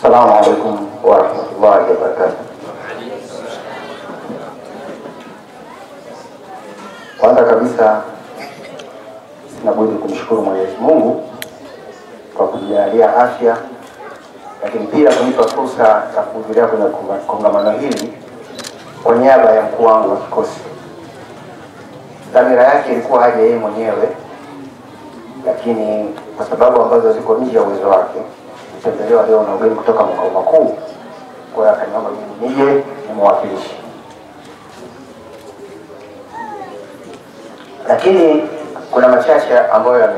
Assalamu alaikum warahmatullahi wabarakatuh. Kwanza kabisa sina budi kumshukuru Mwenyezi Mungu kwa kujalia afya, lakini pia kunipa fursa ya kuhudhuria kwenye kongamano hili kwa niaba ya mkuu wangu wa kikosi. Dhamira yake ilikuwa haja yeye mwenyewe, lakini kwa sababu ambazo ziko nje ya uwezo wake, nitembelewa leo na ugeni kutoka makao makuu, kwa hiyo akaniomba mimi nije nimwakilishe. Lakini kuna machache ambayo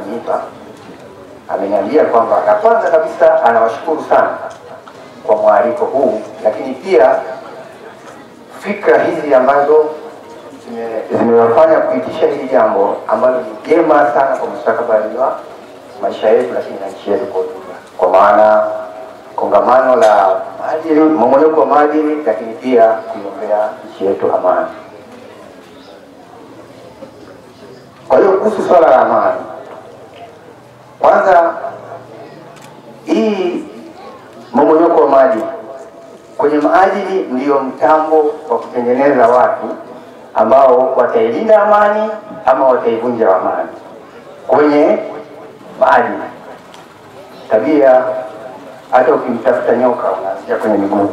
ameniambia kwamba na kwanza kabisa anawashukuru sana kwa mwaliko huu, lakini pia fikra hizi ambazo zimewafanya kuitisha hili jambo ambalo ni jema sana kwa mustakabali wa maisha yetu, lakini na nchi yetu kwa ujumla, kwa maana kongamano la maadili, mmomonyoko wa maadili, lakini pia kuiombea nchi yetu amani. Kwa hiyo kuhusu swala la amani, kwanza hii mmomonyoko wa maadili, kwenye maadili ndiyo mtambo wa kutengeneza watu ambao watailinda amani ama wataivunja amani. Kwenye maadili, tabia, hata ukimtafuta nyoka unaanzia kwenye miguu.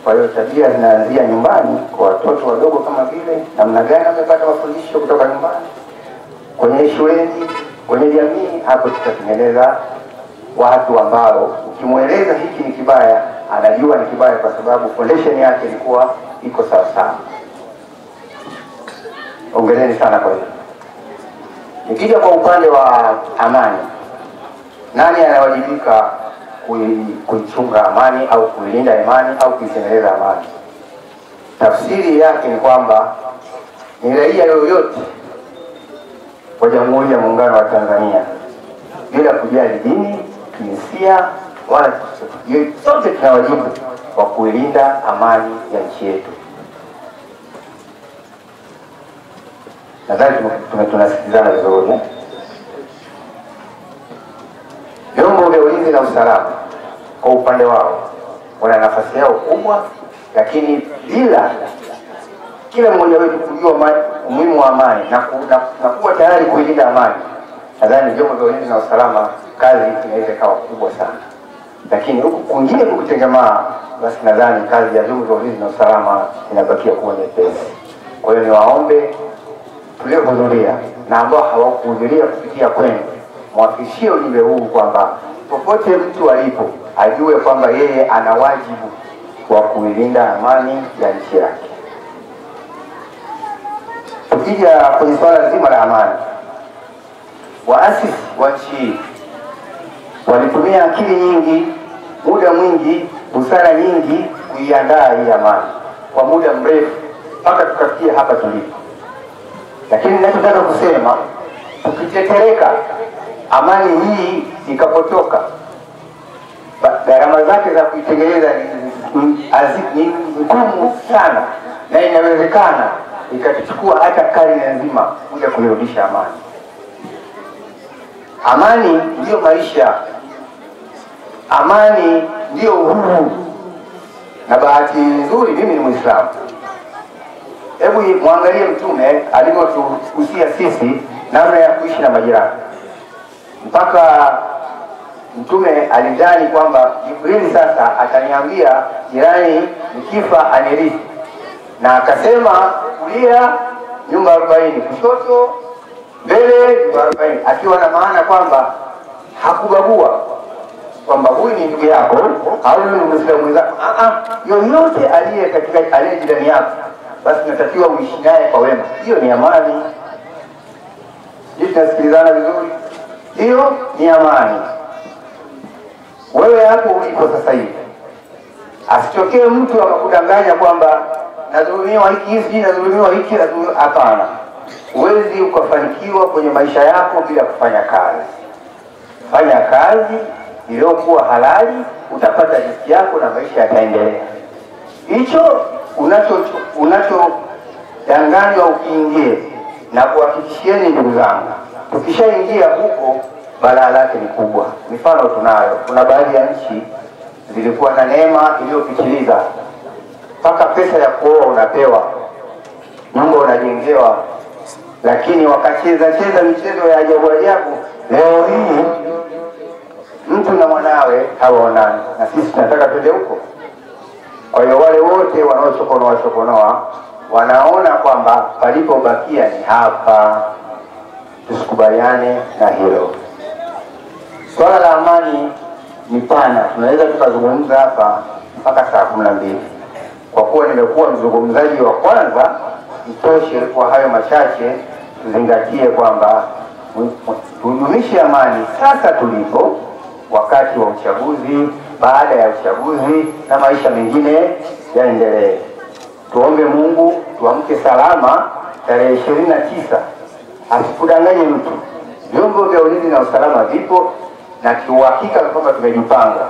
Kwa hiyo tabia zinaanzia nyumbani, kwa watoto wadogo kama vile namna gani wamepata mafundisho kutoka nyumbani, kwenye shuleni, kwenye jamii. Hapo tutatengeneza watu ambao ukimweleza hiki ni kibaya anajua ni kibaya, kwa sababu foundation yake ilikuwa iko sawa sawa. Ongeleni sana kwa hiyo. Nikija kwa upande wa amani, nani anawajibika kuichunga amani au kuilinda amani au kuitengeneza amani? Tafsiri yake ni kwamba ni raia yoyote wa Jamhuri ya Muungano wa Tanzania, bila kujali dini, jinsia wala chochote, sote tuna wajibu wa kuilinda amani ya nchi yetu. Nadhani tunasikilizana vizuri. Vyombo vya ulinzi na usalama kwa upande wao wana nafasi yao kubwa, lakini bila kila mmoja wetu kujua umuhimu wa amani na kuwa tayari kuilinda amani, nadhani vyombo vya ulinzi na usalama kazi inaweza kawa kubwa sana. Lakini huku kwingine kukitengemaa, basi nadhani kazi ya vyombo vya ulinzi na usalama inabakia kuwa nyepesi. Kwa hiyo niwaombe tuliohudhuria na ambao hawakuhudhuria kupitia kwenu, mwafikishie ujumbe huu kwamba popote mtu alipo ajue kwamba yeye ana wajibu wa kuilinda amani ya nchi yake. Tukija kwenye swala zima la amani, waasisi wa nchi hii walitumia akili nyingi, muda mwingi, busara nyingi kuiandaa hii amani kwa muda mrefu mpaka tukafikia hapa tulipo. Lakini ninachotaka kusema, tukitetereka amani hii ikapotoka, gharama zake za kuitengeneza ni ngumu sana, na inawezekana ikachukua hata karne nzima kuja kuirudisha amani. Amani ndiyo maisha, amani ndiyo uhuru. Na bahati nzuri mimi ni Muislamu. Hebu muangalie Mtume alivyotuhusia sisi namna ya kuishi na majirani. Mpaka Mtume alidhani kwamba Jibril sasa ataniambia jirani nikifa anirithi, na akasema kulia nyumba 40, kushoto mbele nyumba 40, akiwa na maana kwamba hakubagua kwamba huyu ni ndugu yako au huyu ni Muislamu mwenzako. Yoyote aliye jirani yako, basi tunatakiwa uishi naye kwa wema. Hiyo ni amani. Je, tunasikilizana vizuri? Hiyo ni amani. Wewe hapo uliko sasa hivi, asitokee mtu akakudanganya kwamba nadhulumiwa hiki, nadhulumiwa hiki, nadhulumiwa. Hapana. Huwezi ukafanikiwa kwenye maisha yako bila kufanya kazi. Fanya kazi iliyokuwa halali, utapata riziki yako na maisha yataendelea. Hicho unachodanganywa ukiingie, na kuhakikishieni ndugu zangu, tukishaingia huko balaa lake ni kubwa. Mifano tunayo, kuna baadhi ya nchi zilikuwa na neema iliyopitiliza, mpaka pesa ya kuoa unapewa, nyumba unajengewa, lakini wakacheza michezo ya ajabu ajabu. Leo hii mtu na mwanawe hawaonani, na sisi tunataka twende huko. Kwa hiyo wale wote wanaochokonoa wanaona kwamba palipobakia ni hapa. Tusikubaliane na hilo. Swala la amani ni pana, tunaweza tukazungumza hapa mpaka saa 12. Kwa kuwa nimekuwa mzungumzaji wa kwanza, itoshe kwa hayo machache. Tuzingatie kwamba tudumishe amani sasa tulipo, wakati wa uchaguzi, baada ya uchaguzi, na maisha mengine yaendelee. Tuombe Mungu tuamke salama tarehe 29. Asikudanganye mtu. Vyombo vya ulinzi na usalama vipo, na kiuhakika kwamba tumejipanga.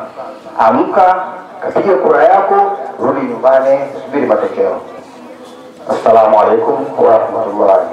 Amka, kapige kura yako, rudi nyumbani, subiri matokeo. Assalamu alaikum wa rahmatullahi